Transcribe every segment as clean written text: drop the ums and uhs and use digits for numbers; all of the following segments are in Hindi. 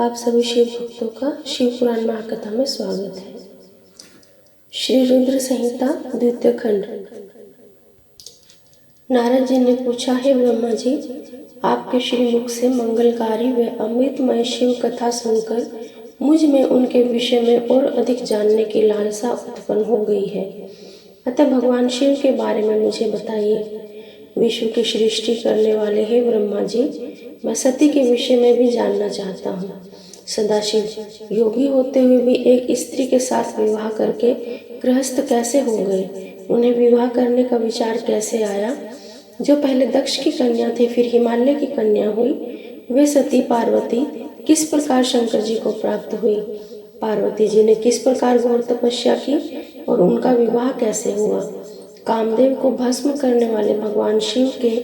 आप सभी शिव भक्तों का शिव पुराण महाकथा में स्वागत है। श्री रुद्र संहिता द्वितीय खंड। नारद जी ने पूछा, हे ब्रह्मा जी, आपके श्रीमुख से मंगलकारी व अमृतमय शिव कथा सुनकर मुझ में उनके विषय में और अधिक जानने की लालसा उत्पन्न हो गई है। अतः भगवान शिव के बारे में मुझे बताइए। विश्व की सृष्टि करने वाले हे ब्रह्मा जी, मैं सती के विषय में भी जानना चाहता हूँ। सदाशिव योगी होते हुए भी एक स्त्री के साथ विवाह करके गृहस्थ कैसे हो गए? उन्हें विवाह करने का विचार कैसे आया? जो पहले दक्ष की कन्या थी फिर हिमालय की कन्या हुई, वे सती पार्वती किस प्रकार शंकर जी को प्राप्त हुई? पार्वती जी ने किस प्रकार घोर तपस्या की और उनका विवाह कैसे हुआ? कामदेव को भस्म करने वाले भगवान शिव के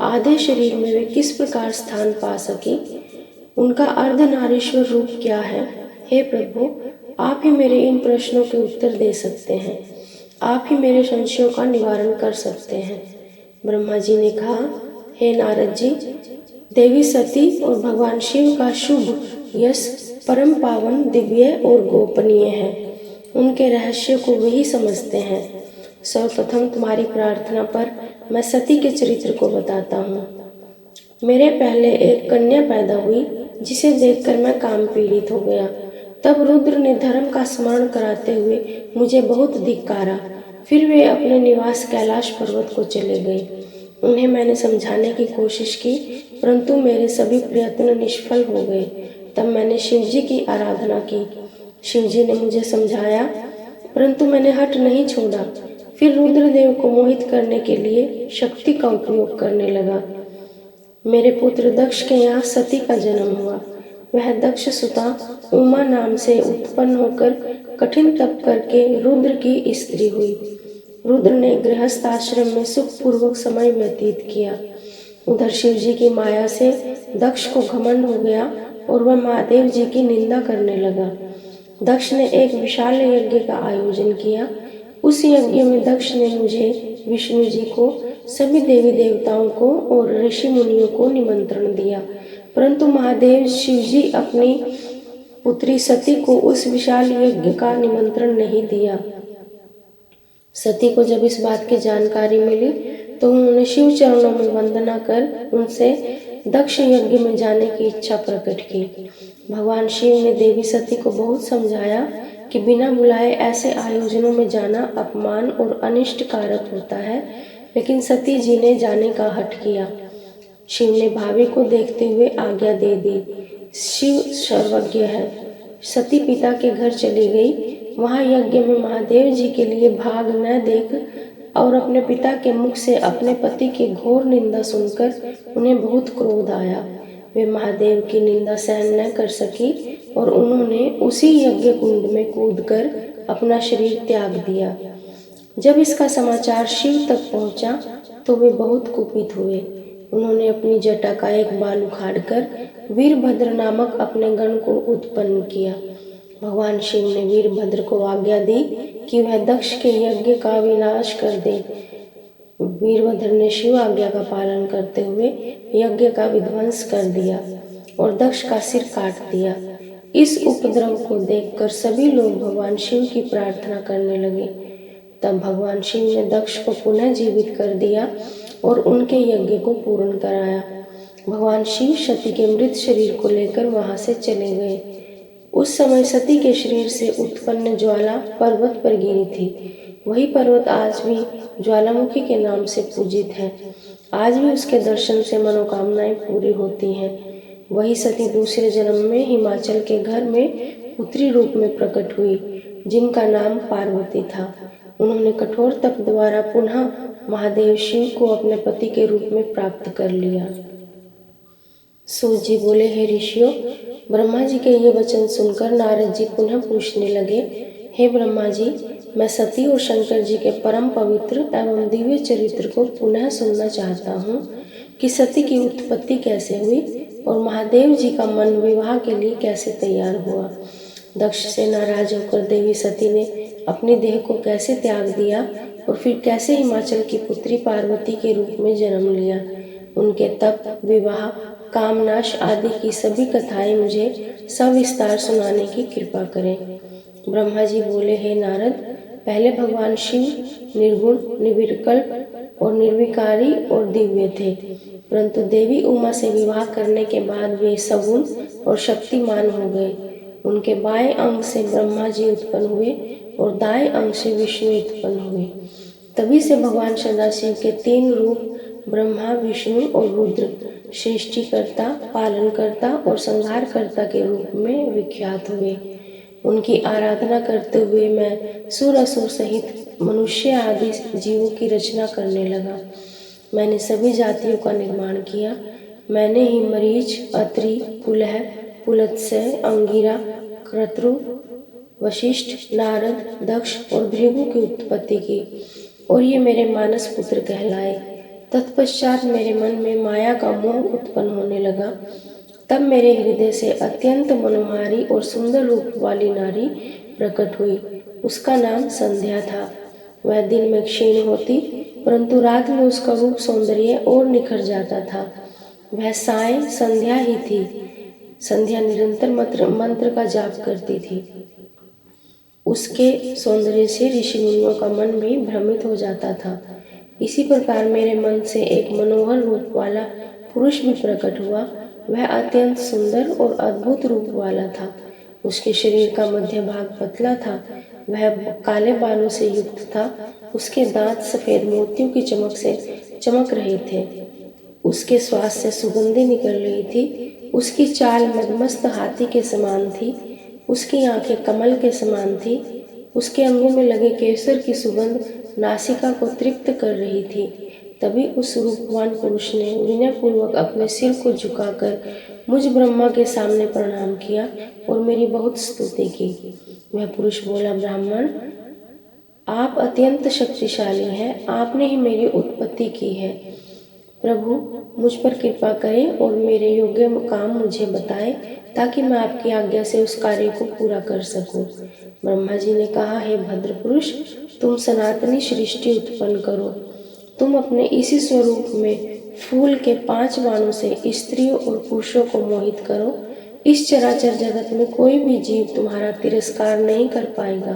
आधे शरीर में वे किस प्रकार स्थान पा सकी? उनका अर्धनारीश्वर रूप क्या है? हे प्रभु, आप ही मेरे इन प्रश्नों के उत्तर दे सकते हैं। आप ही मेरे संशयों का निवारण कर सकते हैं। ब्रह्मा जी ने कहा, हे नारद जी, देवी सती और भगवान शिव का शुभ यश परम पावन, दिव्य और गोपनीय है। उनके रहस्य को वही समझते हैं। सर्वप्रथम तुम्हारी प्रार्थना पर मैं सती के चरित्र को बताता हूँ। मेरे पहले एक कन्या पैदा हुई जिसे देखकर मैं काम पीड़ित हो गया। तब रुद्र ने धर्म का स्मरण कराते हुए मुझे बहुत धिक्कारा। फिर वे अपने निवास कैलाश पर्वत को चले गए। उन्हें मैंने समझाने की कोशिश की, परंतु मेरे सभी प्रयत्न निष्फल हो गए। तब मैंने शिवजी की आराधना की। शिवजी ने मुझे समझाया, परंतु मैंने हट नहीं छोड़ा। फिर रुद्रदेव को मोहित करने के लिए शक्ति का उपयोग करने लगा। मेरे पुत्र दक्ष के यहाँ सती का जन्म हुआ। वह दक्ष सुता उमा नाम से उत्पन्न होकर कठिन तप करके रुद्र की स्त्री हुई। रुद्र ने गृहस्थ आश्रम में सुखपूर्वक समय व्यतीत किया। उधर शिव जी की माया से दक्ष को घमंड हो गया और वह महादेव जी की निंदा करने लगा। दक्ष ने एक विशाल यज्ञ का आयोजन किया। उस यज्ञ में दक्ष ने मुझे, विष्णु जी को, सभी देवी देवताओं को और ऋषि मुनियों को निमंत्रण दिया, परंतु महादेव शिव जी अपनी पुत्री सती को उस विशाल यज्ञ का निमंत्रण नहीं दिया। सती को जब इस बात की जानकारी मिली तो उन्होंने शिव चरणों में वंदना कर उनसे दक्ष यज्ञ में जाने की इच्छा प्रकट की। भगवान शिव ने देवी सती को बहुत समझाया कि बिना बुलाए ऐसे आयोजनों में जाना अपमान और अनिष्ट कारक होता है, लेकिन सती जी ने जाने का हठ किया। शिव ने भाभी को देखते हुए आज्ञा दे दी। शिव सर्वज्ञ है। सती पिता के घर चली गई। वहां यज्ञ में महादेव जी के लिए भाग न देख और अपने पिता के मुख से अपने पति की घोर निंदा सुनकर उन्हें बहुत क्रोध आया। वे महादेव की निंदा सहन न कर सकी और उन्होंने उसी यज्ञ कुंड में कूदकर अपना शरीर त्याग दिया। जब इसका समाचार शिव तक पहुंचा तो वे बहुत कुपित हुए। उन्होंने अपनी जटा का एक बाल उखाड़कर वीरभद्र नामक अपने गण को उत्पन्न किया। भगवान शिव ने वीरभद्र को आज्ञा दी कि वह दक्ष के यज्ञ का विनाश कर दे। वीरभद्र ने शिव आज्ञा का पालन करते हुए यज्ञ का विध्वंस कर दिया और दक्ष का सिर काट दिया। इस उपद्रव को देखकर सभी लोग भगवान शिव की प्रार्थना करने लगे। तब भगवान शिव ने दक्ष को पुनः जीवित कर दिया और उनके यज्ञ को पूर्ण कराया। भगवान शिव सती के मृत शरीर को लेकर वहां से चले गए। उस समय सती के शरीर से उत्पन्न ज्वाला पर्वत पर गिरी थी। वही पर्वत आज भी ज्वालामुखी के नाम से पूजित है। आज भी उसके दर्शन से मनोकामनाएं पूरी होती हैं। वही सती दूसरे जन्म में हिमाचल के घर में पुत्री रूप में प्रकट हुई, जिनका नाम पार्वती था। उन्होंने कठोर तप द्वारा पुनः महादेव शिव को अपने पति के रूप में प्राप्त कर लिया। सूत जी बोले, हे ऋषियों, ब्रह्मा जी के ये वचन सुनकर नारद जी पुनः पूछने लगे, हे ब्रह्मा जी, मैं सती और शंकर जी के परम पवित्र एवं दिव्य चरित्र को पुनः सुनना चाहता हूँ कि सती की उत्पत्ति कैसे हुई और महादेव जी का मन विवाह के लिए कैसे तैयार हुआ। दक्ष से नाराज होकर देवी सती ने अपनी देह को कैसे त्याग दिया और फिर कैसे हिमाचल की पुत्री पार्वती के रूप में जन्म लिया। उनके तप, विवाह कामनाश आदि की सभी कथाएं मुझे सविस्तार सुनाने की कृपा करें। ब्रह्मा जी बोले, हे नारद, पहले भगवान शिव निर्गुण, निर्विकल्प और निर्विकारी और दिव्य थे, परंतु देवी उमा से विवाह करने के बाद वे सगुण और शक्तिमान हो गए। उनके बाएं अंग से ब्रह्मा जी उत्पन्न हुए और दाएं अंग से विष्णु उत्पन्न हुए। तभी से भगवान सदाशिव के 3 रूप ब्रह्मा, विष्णु और रुद्र सृष्टिकर्ता, पालनकर्ता और संहारकर्ता के रूप में विख्यात हुए। उनकी आराधना करते हुए मैं सुर असुर सहित मनुष्य आदि जीवों की रचना करने लगा। मैंने सभी जातियों का निर्माण किया। मैंने ही मरीच, अत्रि, पुलह, पुलत्स्य, अंगिरा, क्रतु, वशिष्ठ, नारद, दक्ष और भृगु की उत्पत्ति की और ये मेरे मानस पुत्र कहलाए। तत्पश्चात मेरे मन में माया का मोह उत्पन्न होने लगा। तब मेरे हृदय से अत्यंत मनोहारी और सुंदर रूप वाली नारी प्रकट हुई। उसका नाम संध्या था। वह दिन में क्षीण होती, परंतु रात में उसका रूप सौंदर्य और निखर जाता था। वह साय संध्या ही थी। संध्या निरंतर मंत्र का जाप करती थी। उसके सौंदर्य से ऋषि मुनियों का मन भी भ्रमित हो जाता था। इसी प्रकार मेरे मन से एक मनोहर रूप वाला पुरुष भी प्रकट हुआ। वह अत्यंत सुंदर और अद्भुत रूप वाला था। उसके शरीर का मध्य भाग पतला था। वह काले बालों से युक्त था। उसके दांत सफेद मोतियों की चमक से चमक रहे थे। उसके श्वास से सुगंधि निकल रही थी। उसकी चाल मदमस्त हाथी के समान थी। उसकी आंखें कमल के समान थी। उसके अंगों में लगे केसर की सुगंध नासिका को तृप्त कर रही थी। तभी उस रूपवान पुरुष ने विनयपूर्वक अपने सिर को झुकाकर मुझ ब्रह्मा के सामने प्रणाम किया और मेरी बहुत स्तुति की। वह पुरुष बोला, ब्राह्मण, आप अत्यंत शक्तिशाली हैं। आपने ही मेरी उत्पत्ति की है। प्रभु, मुझ पर कृपा करें और मेरे योग्य काम मुझे बताएं, ताकि मैं आपकी आज्ञा से उस कार्य को पूरा कर सकूं। ब्रह्मा जी ने कहा, हे भद्र पुरुष, तुम सनातनी सृष्टि उत्पन्न करो। तुम अपने इसी स्वरूप में फूल के 5 बाणों से स्त्रियों और पुरुषों को मोहित करो। इस चराचर जगत में कोई भी जीव तुम्हारा तिरस्कार नहीं कर पाएगा।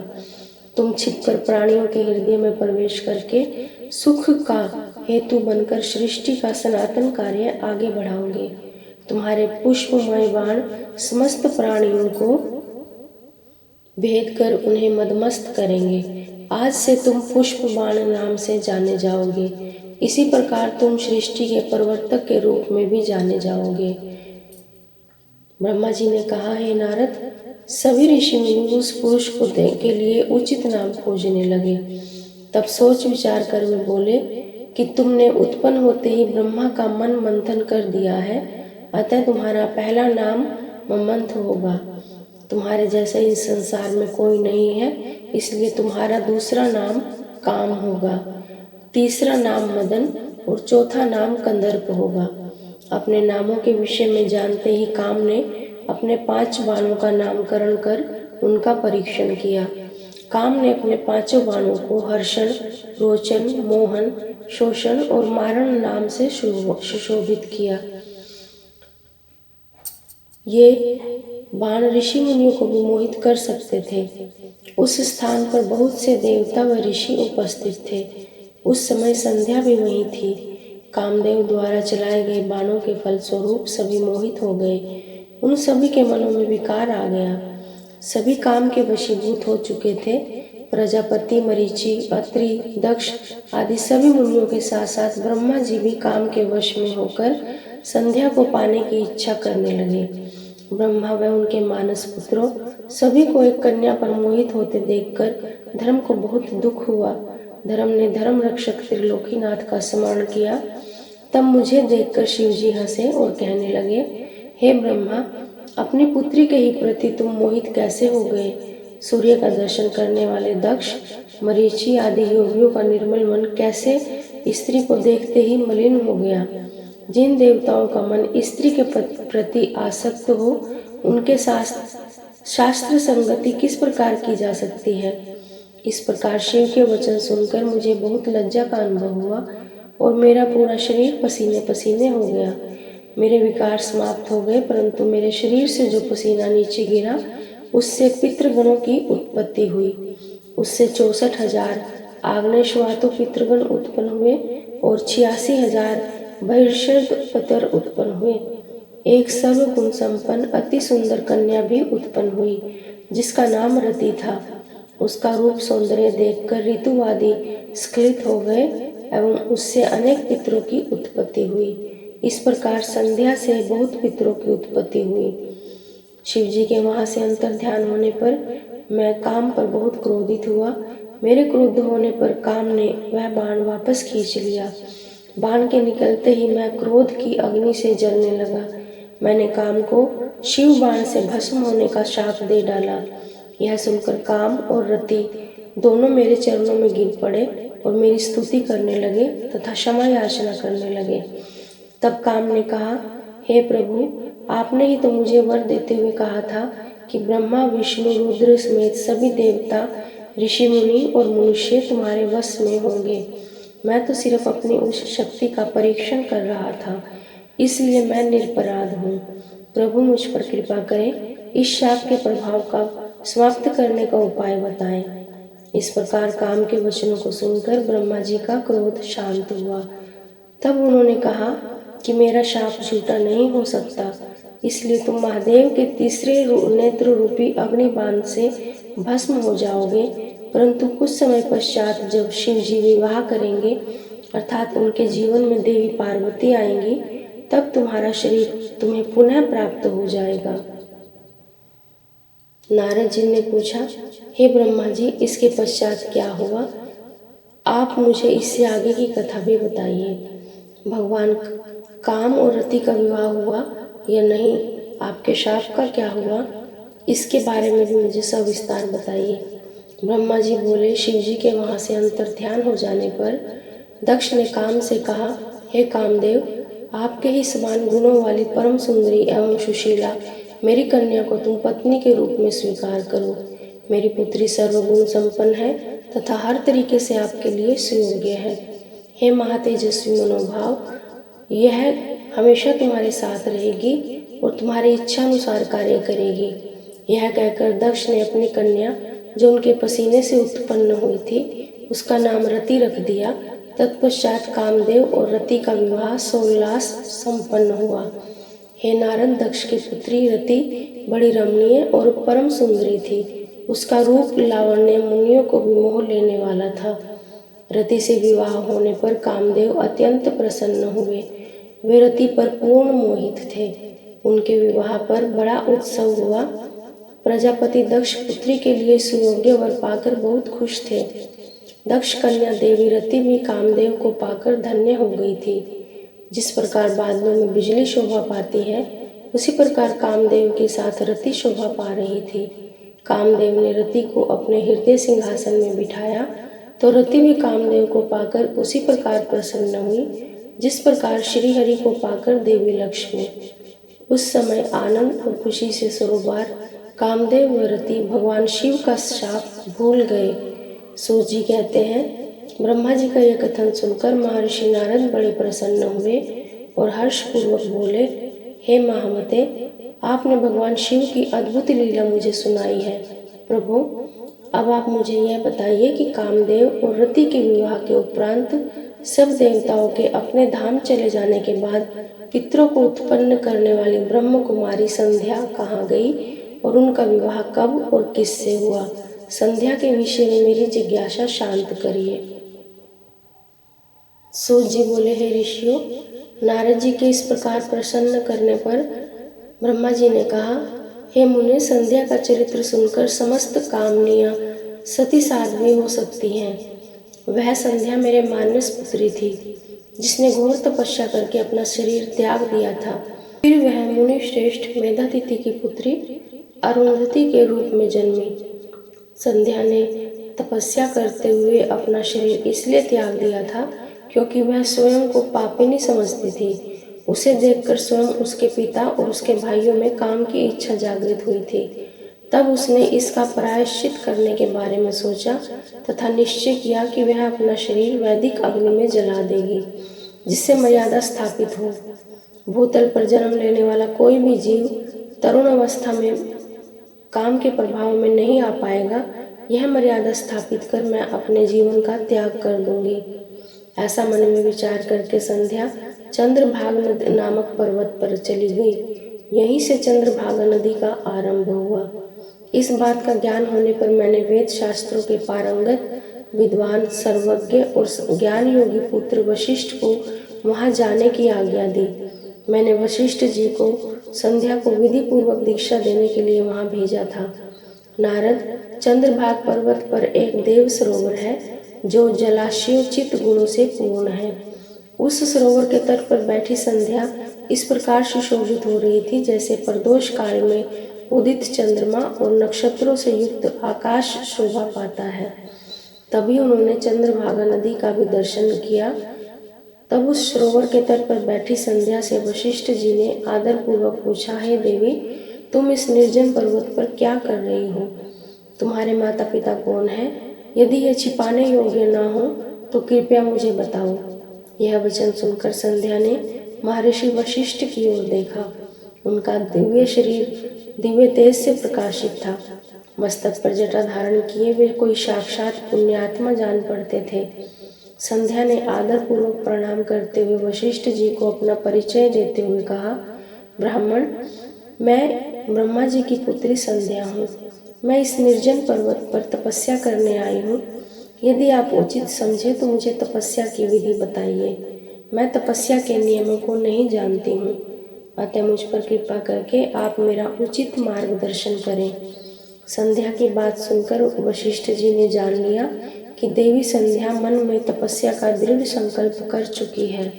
तुम छिपकर प्राणियों के हृदय में प्रवेश करके सुख का हेतु बनकर सृष्टि का सनातन कार्य आगे बढ़ाओगे। तुम्हारे पुष्पमय बाण समस्त प्राणियों को भेद कर उन्हें मदमस्त करेंगे। आज से तुम पुष्प बाण नाम से जाने जाओगे। इसी प्रकार तुम सृष्टि के प्रवर्तक के रूप में भी जाने जाओगे। ब्रह्मा जी ने कहा, हे नारद, सभी ऋषि मुनि उस पुरुष को के लिए उचित नाम खोजने लगे। तब सोच विचार कर वे बोले कि तुमने उत्पन्न होते ही ब्रह्मा का मन मंथन कर दिया है, अतः तुम्हारा पहला नाम ममंथ होगा। तुम्हारे जैसा इस संसार में कोई नहीं है, इसलिए तुम्हारा दूसरा नाम काम होगा, तीसरा नाम मदन और चौथा नाम कंदर्प होगा। अपने नामों के विषय में जानते ही काम ने अपने 5 बाणों का नामकरण कर उनका परीक्षण किया। काम ने अपने 5 बाणों को हर्षण, रोचन, मोहन, शोषण और मारण नाम से सुशोभित किया। ये बाण ऋषि मुनियों को भी मोहित कर सकते थे। उस स्थान पर बहुत से देवता व ऋषि उपस्थित थे। उस समय संध्या भी वहीं थी। कामदेव द्वारा चलाए गए बाणों के फलस्वरूप सभी मोहित हो गए। उन सभी के मनों में विकार आ गया। सभी काम के वशीभूत हो चुके थे। प्रजापति, मरीचि, अत्रि, दक्ष आदि सभी मुनियों के साथ साथ ब्रह्मा जी भी काम के वश में होकर संध्या को पाने की इच्छा करने लगे। ब्रह्मा व उनके मानस पुत्रों सभी को एक कन्या पर मोहित होते देखकर धर्म को बहुत दुख हुआ। धर्म ने धर्म रक्षक त्रिलोकीनाथ का स्मरण किया। तब मुझे देखकर शिवजी हंसे और कहने लगे, हे ब्रह्मा, अपनी पुत्री के ही प्रति तुम मोहित कैसे हो गए? सूर्य का दर्शन करने वाले दक्ष, मरीचि आदि योगियों का निर्मल मन कैसे स्त्री को देखते ही मलिन हो गया? जिन देवताओं का मन स्त्री के प्रति आसक्त हो, उनके शास्त्र संगति किस प्रकार की जा सकती है? इस प्रकार शिव के वचन सुनकर मुझे बहुत लज्जा का अनुभव हुआ और मेरा पूरा शरीर पसीने पसीने हो गया। मेरे विकार समाप्त हो गए, परंतु मेरे शरीर से जो पसीना नीचे गिरा उससे पितृगणों की उत्पत्ति हुई। उससे 64,000 आग्नेयश्वातो पितृगण उत्पन्न हुए और 86,000 बहिर्षद पितर उत्पन्न हुए। एक सर्वगुण संपन्न अति सुंदर कन्या भी उत्पन्न हुई, जिसका नाम रति था। उसका रूप सौंदर्य देखकर ऋतुवादी स्खलित हो गए एवं उससे अनेक पितरों की उत्पत्ति हुई। इस प्रकार संध्या से बहुत पितरों की उत्पत्ति हुई। शिवजी के वहां से अंतर ध्यान होने पर मैं काम पर बहुत क्रोधित हुआ। मेरे क्रोध होने पर काम ने वह बाण वापस खींच लिया। बाण के निकलते ही मैं क्रोध की अग्नि से जलने लगा। मैंने काम को शिव बाण से भस्म होने का शाप दे डाला। यह सुनकर काम और रति दोनों मेरे चरणों में गिर पड़े और मेरी स्तुति करने लगे तथा क्षमा याचना करने लगे। तब काम ने कहा, हे प्रभु, आपने ही तो मुझे वर देते हुए कहा था कि ब्रह्मा विष्णु रुद्र समेत सभी देवता ऋषि मुनि और मनुष्य तुम्हारे वश में होंगे। मैं तो सिर्फ अपनी उस शक्ति का परीक्षण कर रहा था, इसलिए मैं निरपराध हूँ। प्रभु मुझ पर कृपा करें, इस शाप के प्रभाव का समाप्त करने का उपाय बताएं। इस प्रकार काम के वचनों को सुनकर ब्रह्मा जी का क्रोध शांत हुआ। तब उन्होंने कहा कि मेरा शाप झूठा नहीं हो सकता, इसलिए तुम महादेव के तीसरे नेत्र रूपी अग्निबाण से भस्म हो जाओगे। परंतु कुछ समय पश्चात जब शिव जी विवाह करेंगे, अर्थात उनके जीवन में देवी पार्वती आएंगी, तब तुम्हारा शरीर तुम्हें पुनः प्राप्त हो जाएगा। नारद जी ने पूछा, हे ब्रह्मा जी, इसके पश्चात क्या हुआ? आप मुझे इससे आगे की कथा भी बताइए। भगवान काम और रति का विवाह हुआ या नहीं? आपके शाप का क्या हुआ? इसके बारे में भी मुझे सविस्तार बताइए। ब्रह्मा जी बोले, शिव जी के वहां से अंतर ध्यान हो जाने पर दक्ष ने काम से कहा, हे कामदेव, आपके ही समान गुणों वाली परम सुंदरी एवं सुशीला मेरी कन्या को तुम पत्नी के रूप में स्वीकार करो। मेरी पुत्री सर्वगुण संपन्न है तथा हर तरीके से आपके लिए सुयोग्य है। हे महातेजस्वी मनोभाव, यह हमेशा तुम्हारे साथ रहेगी और तुम्हारी इच्छा अनुसार कार्य करेगी। यह कहकर दक्ष ने अपनी कन्या, जो उनके पसीने से उत्पन्न हुई थी, उसका नाम रति रख दिया। तत्पश्चात कामदेव और रति का विवाह सोल्लास संपन्न हुआ। हे नारद, दक्ष की पुत्री रति बड़ी रमणीय और परम सुंदरी थी। उसका रूप लावण्य मुनियों को भी मोह लेने वाला था। रति से विवाह होने पर कामदेव अत्यंत प्रसन्न हुए। वे रति पर पूर्ण मोहित थे। उनके विवाह पर बड़ा उत्सव हुआ। प्रजापति दक्ष पुत्री के लिए सुयोग्य वर पाकर बहुत खुश थे। दक्ष कन्या देवी रति भी कामदेव को पाकर धन्य हो गई थी। जिस प्रकार बादलों में बिजली शोभा पाती है, उसी प्रकार कामदेव के साथ रति शोभा पा रही थी। कामदेव ने रति को अपने हृदय सिंहासन में बिठाया तो रति भी कामदेव को पाकर उसी प्रकार प्रसन्न हुई, जिस प्रकार श्री हरि को पाकर देवी लक्ष्मी। उस समय आनंद और खुशी से सरोबार कामदेव व रति भगवान शिव का शाप भूल गए। सूत जी कहते हैं, ब्रह्मा जी का यह कथन सुनकर महर्षि नारद बड़े प्रसन्न हुए और हर्षपूर्वक बोले, हे महामते, आपने भगवान शिव की अद्भुत लीला मुझे सुनाई है। प्रभु, अब आप मुझे यह बताइए कि कामदेव और रति के विवाह के उपरांत सब देवताओं के अपने धाम चले जाने के बाद पितरों को उत्पन्न करने वाली ब्रह्म कुमारी संध्या कहाँ गई और उनका विवाह कब और किससे हुआ? संध्या के विषय में मेरी जिज्ञासा शांत करिए। सूत जी बोले, हे ऋषियों, नारद जी के इस प्रकार प्रसन्न करने पर ब्रह्मा जी ने कहा, हे मुने, संध्या का चरित्र सुनकर समस्त कामनियां सती साध्वी हो सकती हैं। वह संध्या मेरे मानस पुत्री थी, जिसने घोर तपस्या करके अपना शरीर त्याग दिया था। फिर वह मुनि श्रेष्ठ मेधातिथि की पुत्री अरुंधति के रूप में जन्मी। संध्या ने तपस्या करते हुए अपना शरीर इसलिए त्याग दिया था क्योंकि वह स्वयं को पापिनी समझती थी। उसे देखकर स्वयं उसके पिता और उसके भाइयों में काम की इच्छा जागृत हुई थी। तब उसने इसका प्रायश्चित करने के बारे में सोचा तथा निश्चय किया कि वह अपना शरीर वैदिक अग्नि में जला देगी, जिससे मर्यादा स्थापित हो। भूतल पर जन्म लेने वाला कोई भी जीव तरुण अवस्था में काम के प्रभाव में नहीं आ पाएगा। यह मर्यादा स्थापित कर मैं अपने जीवन का त्याग कर दूंगी। ऐसा मन में विचार करके संध्या चंद्रभागा नदी नामक पर्वत पर चली गई। यहीं से चंद्रभागा नदी का आरंभ हुआ। इस बात का ज्ञान होने पर मैंने वेद शास्त्रों के पारंगत विद्वान, सर्वज्ञ और ज्ञान योगी पुत्र वशिष्ठ को वहां जाने की आज्ञा दी। मैंने वशिष्ठ जी को संध्या को विधि पूर्वक दीक्षा देने के लिए वहां भेजा था। नारद, चंद्रभाग पर्वत पर एक देव सरोवर है जो जलाशयोचित गुणों से पूर्ण है। उस सरोवर के तट पर बैठी संध्या इस प्रकार सुशोभित हो रही थी जैसे प्रदोष काल में उदित चंद्रमा और नक्षत्रों से युक्त आकाश शोभा पाता है। तभी उन्होंने चंद्रभागा नदी का भी दर्शन किया। तब उस सरोवर के तट पर बैठी संध्या से वशिष्ठ जी ने आदर पूर्वक पूछा, हे देवी, तुम इस निर्जन पर्वत पर क्या कर रही हो? तुम्हारे माता पिता कौन है? यदि यह छिपाने योग्य न हो तो कृपया मुझे बताओ। यह वचन सुनकर संध्या ने महर्षि वशिष्ठ की ओर देखा। उनका दिव्य शरीर दिव्य तेज से प्रकाशित था। मस्तक पर जटा धारण किए वे कोई साक्षात पुण्यात्मा जान पड़ते थे। संध्या ने आदर पूर्वक प्रणाम करते हुए वशिष्ठ जी को अपना परिचय देते हुए कहा, ब्राह्मण, मैं ब्रह्मा जी की पुत्री संध्या हूँ। मैं इस निर्जन पर्वत पर तपस्या करने आई हूँ। यदि आप उचित समझे तो मुझे तपस्या की विधि बताइए। मैं तपस्या के नियमों को नहीं जानती हूँ, अतः मुझ पर कृपा करके आप मेरा उचित मार्गदर्शन करें। संध्या की बात सुनकर वशिष्ठ जी ने जान लिया कि देवी संध्या मन में तपस्या का दृढ़ संकल्प कर चुकी है।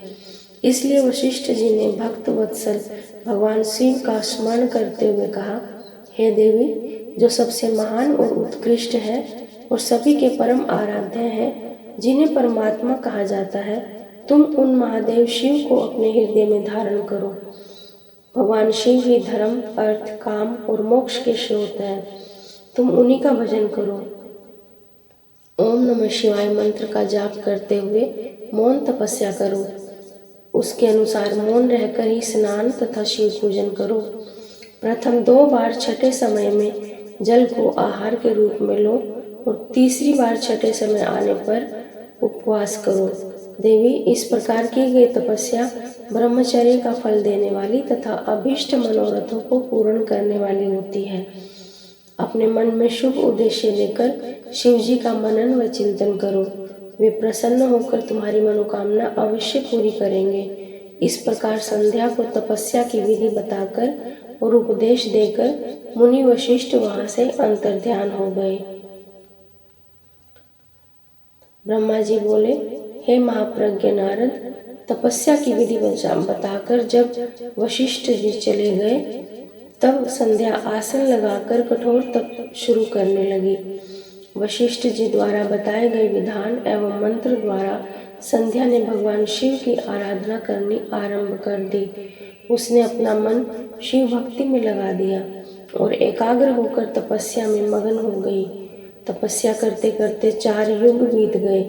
इसलिए वशिष्ठ जी ने भक्त वत्सल भगवान शिव का स्मरण करते हुए कहा, हे देवी, जो सबसे महान और उत्कृष्ट है और सभी के परम आराध्य हैं, जिन्हें परमात्मा कहा जाता है, तुम उन महादेव शिव को अपने हृदय में धारण करो। भगवान शिव ही धर्म, अर्थ, काम और मोक्ष के स्रोत हैं। तुम उन्हीं का भजन करो। ओम नमः शिवाय मंत्र का जाप करते हुए मौन तपस्या करो। उसके अनुसार मौन रहकर ही स्नान तथा शिव पूजन करो। प्रथम 2 बार छठे समय में जल को आहार के रूप में लो और तीसरी बार छठे समय आने पर उपवास करो। देवी, इस प्रकार की गई तपस्या ब्रह्मचर्य का फल देने वाली तथा अभीष्ट मनोरथों को पूर्ण करने वाली होती है। अपने मन में शुभ उद्देश्य लेकर शिव जी का मनन व चिंतन करो। वे प्रसन्न होकर तुम्हारी मनोकामना अवश्य पूरी करेंगे। इस प्रकार संध्या को तपस्या की विधि बताकर और उपदेश देकर मुनि वशिष्ठ वहां से अंतर्ध्यान हो गए। ब्रह्मा जी बोले, हे महाप्रज्ञ नारद, तपस्या की विधि बताकर जब वशिष्ठ जी चले गए तब संध्या आसन लगाकर कठोर तप शुरू करने लगी। वशिष्ठ जी द्वारा बताए गए विधान एवं मंत्र द्वारा संध्या ने भगवान शिव की आराधना करनी आरंभ कर दी। उसने अपना मन शिव भक्ति में लगा दिया और एकाग्र होकर तपस्या में मगन हो गई। तपस्या करते करते 4 युग बीत गए।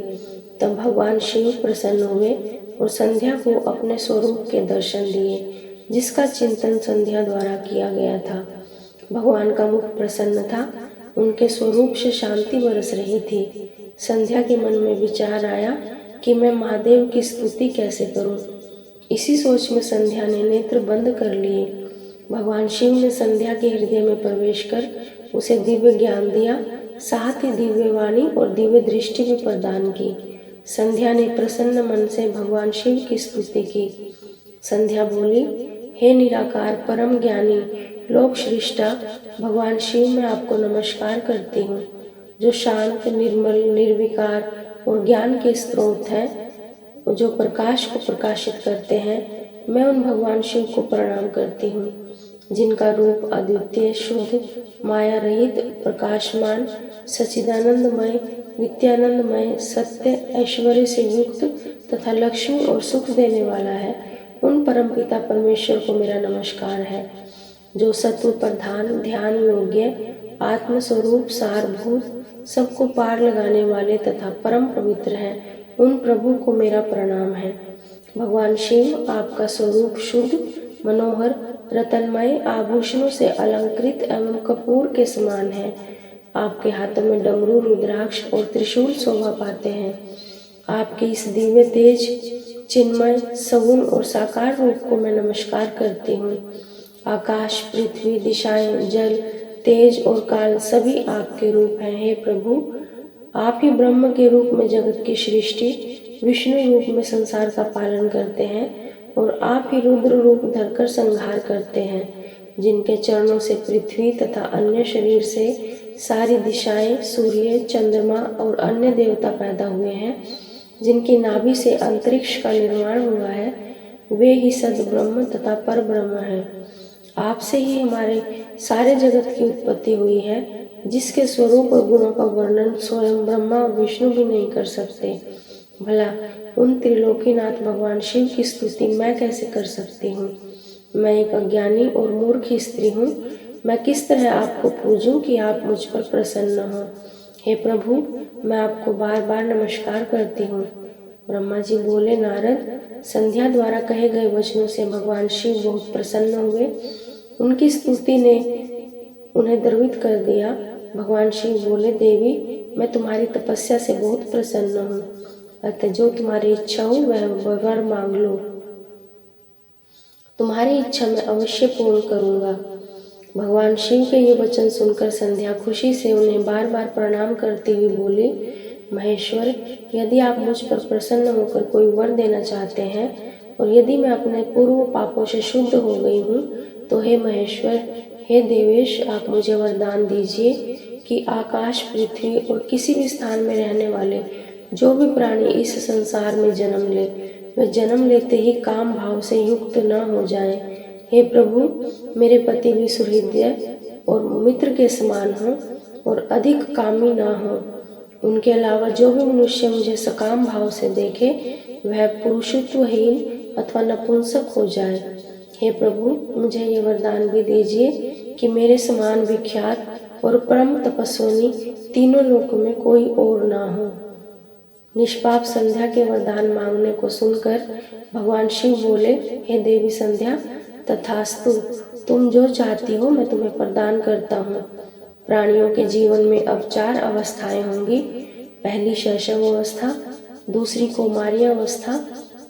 तब भगवान शिव प्रसन्न हुए और संध्या को अपने स्वरूप के दर्शन दिए, जिसका चिंतन संध्या द्वारा किया गया था। भगवान का मुख प्रसन्न था, उनके स्वरूप से शांति बरस रही थी। संध्या के मन में विचार आया कि मैं महादेव की स्तुति कैसे करूं। इसी सोच में संध्या ने नेत्र बंद कर लिए। भगवान शिव ने संध्या के हृदय में प्रवेश कर उसे दिव्य ज्ञान दिया, साथ ही दिव्य वाणी और दिव्य दृष्टि भी प्रदान की। संध्या ने प्रसन्न मन से भगवान शिव की स्तुति की। संध्या बोली, हे निराकार परम ज्ञानी लोक श्रेष्ठा भगवान शिव, मैं आपको नमस्कार करती हूँ, जो शांत, निर्मल, निर्विकार और ज्ञान के स्रोत हैं, जो प्रकाश को प्रकाशित करते हैं। मैं उन भगवान शिव को प्रणाम करती हूँ, जिनका रूप अद्वितीय, शुद्ध, माया रहित, प्रकाशमान, सच्चिदानंदमय, नित्यानंदमय, सत्य, ऐश्वर्य से युक्त तथा लक्ष्मी और सुख देने वाला है। उन परमपिता परमेश्वर को मेरा नमस्कार है, जो सत्व प्रधान, ध्यान योग्य, आत्मस्वरूप, सारभूत, सबको पार लगाने वाले तथा परम पवित्र हैं। उन प्रभु को मेरा प्रणाम है। भगवान शिव आपका स्वरूप शुद्ध, मनोहर, रतनमय, आभूषणों से अलंकृत एवं कपूर के समान है। आपके हाथों में डमरू, रुद्राक्ष और त्रिशूल शोभा पाते हैं। आपके इस दिव्य तेज, चिन्मय, सगुण और साकार रूप को मैं नमस्कार करती हूँ। आकाश, पृथ्वी, दिशाएं, जल, तेज और काल सभी आपके रूप हैं। हे प्रभु, आप ही ब्रह्म के रूप में जगत की सृष्टि, विष्णु रूप में संसार का पालन करते हैं और आप ही रुद्र रूप धरकर संहार करते हैं। जिनके चरणों से पृथ्वी तथा अन्य शरीर से सारी दिशाएं, सूर्य, चंद्रमा और अन्य देवता पैदा हुए हैं, जिनकी नाभि से अंतरिक्ष का निर्माण हुआ है, वे ही सद ब्रह्म तथा पर ब्रह्म हैं। आपसे ही हमारे सारे जगत की उत्पत्ति हुई है, जिसके स्वरूप और गुणों का वर्णन स्वयं ब्रह्मा और विष्णु भी नहीं कर सकते। भला उन त्रिलोकीनाथ भगवान शिव की स्तुति मैं कैसे कर सकती हूँ? मैं एक अज्ञानी और मूर्ख स्त्री हूँ। मैं किस तरह आपको पूजूं कि आप मुझ पर प्रसन्न हो? हे प्रभु, मैं आपको बार बार नमस्कार करती हूँ। ब्रह्मा जी बोले, नारद, संध्या द्वारा कहे गए वचनों से भगवान शिव बहुत प्रसन्न हुए। उनकी स्तुति ने उन्हें द्रवित कर दिया। भगवान शिव बोले, देवी, मैं तुम्हारी तपस्या से बहुत प्रसन्न हूँ, अतः जो तुम्हारी इच्छा हो वह वर मांग लो। तुम्हारी इच्छा मैं अवश्य पूर्ण करूँगा। भगवान शिव के ये वचन सुनकर संध्या खुशी से उन्हें बार बार प्रणाम करती हुई बोली, महेश्वर, यदि आप मुझ पर प्रसन्न होकर कोई वर देना चाहते हैं और यदि मैं अपने पूर्व पापों से शुद्ध हो गई हूँ, तो हे महेश्वर, हे देवेश, आप मुझे वरदान दीजिए कि आकाश, पृथ्वी और किसी भी स्थान में रहने वाले जो भी प्राणी इस संसार में जन्म ले, वे जन्म लेते ही काम भाव से युक्त न हो जाएं। हे प्रभु, मेरे पति भी सुहृदय और मित्र के समान हों और अधिक कामी न हो। उनके अलावा जो भी मनुष्य मुझे सकाम भाव से देखे, वह पुरुषत्वहीन अथवा नपुंसक हो जाए। हे प्रभु, मुझे ये वरदान भी दीजिए कि मेरे समान विख्यात और परम तपस्विनी तीनों लोकों में कोई और ना हो। निष्पाप संध्या के वरदान मांगने को सुनकर भगवान शिव बोले, हे देवी संध्या, तथास्तु, तुम जो चाहती हो मैं तुम्हें प्रदान करता हूँ। प्राणियों के जीवन में अब 4 अवस्थाएं होंगी। पहली शैशव अवस्था, दूसरी कौमारी अवस्था,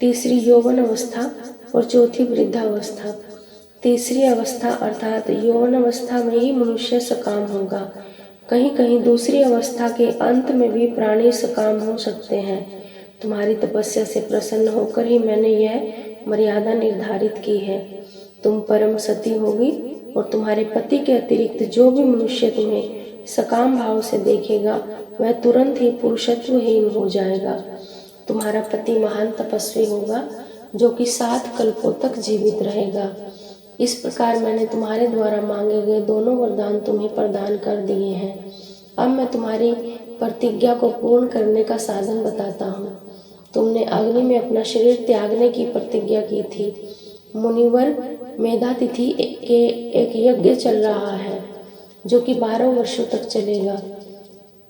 तीसरी यौवन अवस्था और चौथी वृद्धावस्था। तीसरी अवस्था अर्थात यौवन अवस्था में ही मनुष्य सकाम होगा। कहीं कहीं दूसरी अवस्था के अंत में भी प्राणी सकाम हो सकते हैं। तुम्हारी तपस्या से प्रसन्न होकर ही मैंने यह मर्यादा निर्धारित की है। तुम परम सती होगी और तुम्हारे पति के अतिरिक्त जो भी मनुष्य तुम्हें सकाम भाव से देखेगा, वह तुरंत ही पुरुषत्वहीन हो जाएगा। तुम्हारा पति महान तपस्वी होगा, जो कि 7 कल्पों तक जीवित रहेगा। इस प्रकार मैंने तुम्हारे द्वारा मांगे गए दोनों वरदान तुम्हें प्रदान कर दिए हैं। अब मैं तुम्हारी प्रतिज्ञा को पूर्ण करने का साधन बताता हूँ। तुमने अग्नि में अपना शरीर त्यागने की प्रतिज्ञा की थी। मुनिवर, मेधातिथि के एक यज्ञ चल रहा है, जो कि 12 वर्षों तक चलेगा।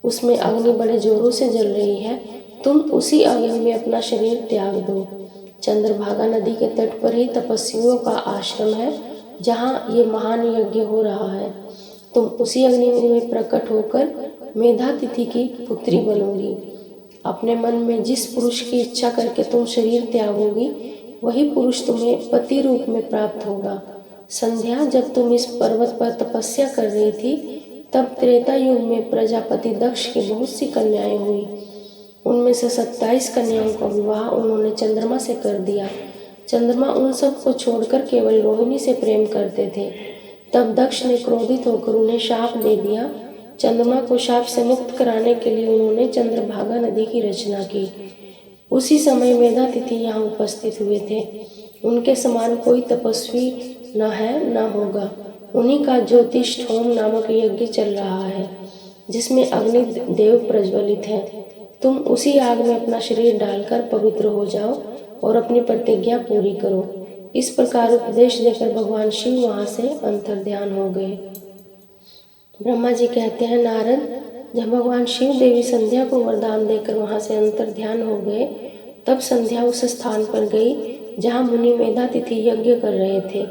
उसमें अग्नि बड़े जोरों से जल रही है। तुम उसी अग्नि में अपना शरीर त्याग दो। चंद्रभागा नदी के तट पर ही तपस्वियों का आश्रम है, जहाँ ये महान यज्ञ हो रहा है। तुम उसी अग्नि में प्रकट होकर मेधातिथि की पुत्री बनोगी। अपने मन में जिस पुरुष की इच्छा करके तुम शरीर त्यागोगी, वही पुरुष तुम्हें पति रूप में प्राप्त होगा। संध्या, जब तुम इस पर्वत पर तपस्या कर रही थी, तब त्रेता युग में प्रजापति दक्ष की बहुत सी कन्याएं हुई। उनमें से 27 कन्याओं का विवाह उन्होंने चंद्रमा से कर दिया। चंद्रमा उन सब को छोड़कर केवल रोहिणी से प्रेम करते थे। तब दक्ष ने क्रोधित होकर उन्हें शाप दे दिया। चंद्रमा को शाप से मुक्त कराने के लिए उन्होंने चंद्रभागा नदी की रचना की। उसी समय मेधातिथि यहाँ उपस्थित हुए थे। उनके समान कोई तपस्वी न है न होगा। उन्हीं का ज्योतिष्ठोम नामक यज्ञ चल रहा है, जिसमें अग्नि देव प्रज्वलित है। तुम उसी आग में अपना शरीर डालकर पवित्र हो जाओ और अपनी प्रतिज्ञा पूरी करो। इस प्रकार उपदेश देकर भगवान शिव वहाँ से अंतर्ध्यान हो गए। ब्रह्मा जी कहते हैं, नारद, जब भगवान शिव देवी संध्या को वरदान देकर वहाँ से अंतर्ध्यान हो गए, तब संध्या उस स्थान पर गई जहाँ मुनि मेधातिथि यज्ञ कर रहे थे।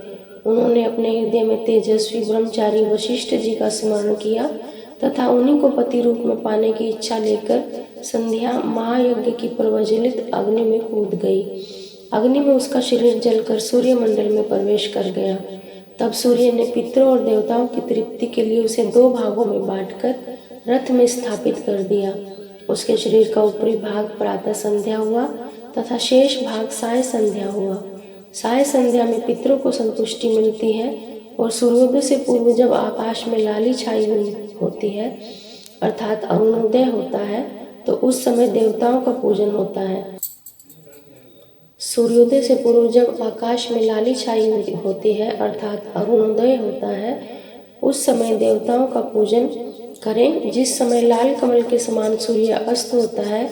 उन्होंने अपने हृदय में तेजस्वी ब्रह्मचारी वशिष्ठ जी का स्मरण किया तथा उन्हीं को पति रूप में पाने की इच्छा लेकर संध्या महायज्ञ की प्रज्वलित अग्नि में कूद गई। अग्नि में उसका शरीर जलकर सूर्यमंडल में प्रवेश कर गया। तब सूर्य ने पितरों और देवताओं की तृप्ति के लिए उसे 2 भागों में बांटकर रथ में स्थापित कर दिया। उसके शरीर का ऊपरी भाग प्रातः संध्या हुआ तथा शेष भाग साय संध्या हुआ। साय संध्या में पितरों को संतुष्टि मिलती है और सूर्योदय से पूर्व जब आकाश में लाली छाई हुई होती है अर्थात अरुणोदय होता है तो उस समय देवताओं का पूजन होता है। सूर्योदय से पूर्व जब आकाश में लाली छाई होती है अर्थात अरुणोदय होता है उस समय देवताओं का पूजन करें। जिस समय लाल कमल के समान सूर्य अस्त होता है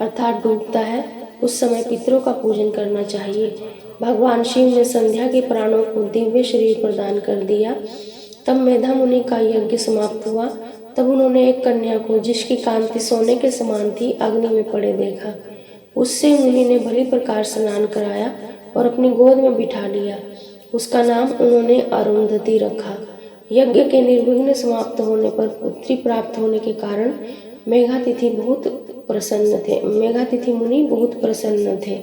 अर्थात डूबता है उस समय पितरों का पूजन करना चाहिए। भगवान शिव ने संध्या के प्राणों को दिव्य शरीर प्रदान कर दिया। तब मेधा मुनि का यज्ञ समाप्त हुआ। तब उन्होंने एक कन्या को जिसकी कांति सोने के समान थी अग्नि में पड़े देखा। उससे मुनि ने भली प्रकार स्नान कराया और अपनी गोद में बिठा लिया। उसका नाम उन्होंने अरुंधति रखा। यज्ञ के निर्विघ्न समाप्त होने पर पुत्री प्राप्त होने के कारण मेघातिथि मुनि बहुत प्रसन्न थे।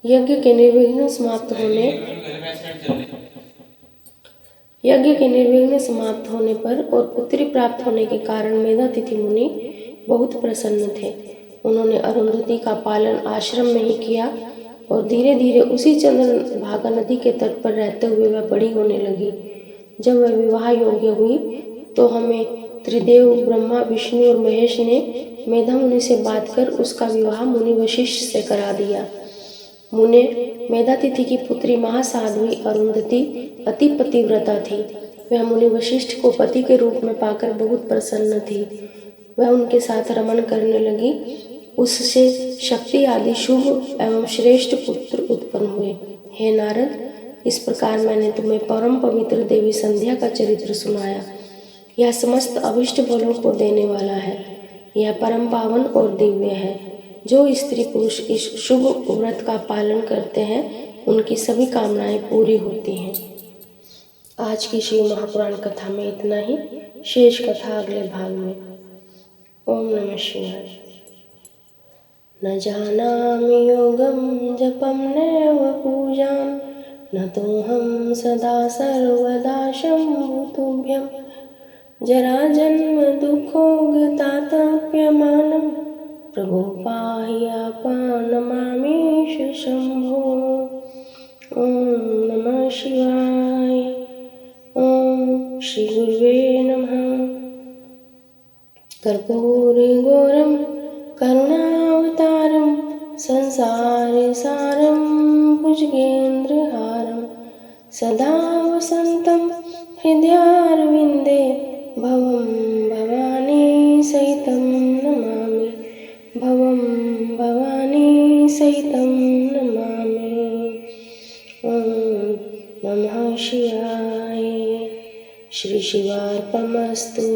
यज्ञ के निर्विघ्न समाप्त होने पर और पुत्री प्राप्त होने के कारण मेधातिथि मुनि बहुत प्रसन्न थे। उन्होंने अरुंधति का पालन आश्रम में ही किया और धीरे धीरे उसी चंद्रभागा नदी के तट पर रहते हुए वह बड़ी होने लगी। जब वह विवाह योग्य हुई तो हमें त्रिदेव ब्रह्मा विष्णु और महेश ने मेधा मुनि से बात कर उसका विवाह मुनि वशिष्ठ से करा दिया। मुने मेधातिथि की पुत्री महासाध्वी अरुंधति अति पतिव्रता थी। वह मुनि वशिष्ठ को पति के रूप में पाकर बहुत प्रसन्न थी। वह उनके साथ रमन करने लगी। उससे शक्ति आदि शुभ एवं श्रेष्ठ पुत्र उत्पन्न हुए। हे नारद, इस प्रकार मैंने तुम्हें परम पवित्र देवी संध्या का चरित्र सुनाया। यह समस्त अभिष्ट फलों को देने वाला है। यह परम पावन और दिव्य है। जो स्त्री पुरुष इस शुभ व्रत का पालन करते हैं उनकी सभी कामनाएं पूरी होती हैं। आज की शिव महापुराण कथा में इतना ही। शेष कथा अगले भाग में। ओम नमः शिवाय। न जानामि योगं जपं नैव पूजां न तोऽहं सदा सर्वदा शम्भुतुभ्यं जराजन्म दुःखोगतातप्यमानं प्रभो पाहि आपन्नमामीश शम्भो। ओम नमः शिवाय। ओम श्री गुरुवे नमः। कर्पूरगौरं करुणावतारं संसारसारं भुजगेन्द्रहारं सदा वसन्तं हृदयारविन्दे भवं भवानी सहितं नमामि। भवं भवानी सहितं नमामि। ओम नमः शिवाय। श्री शिवार्पणमस्तु।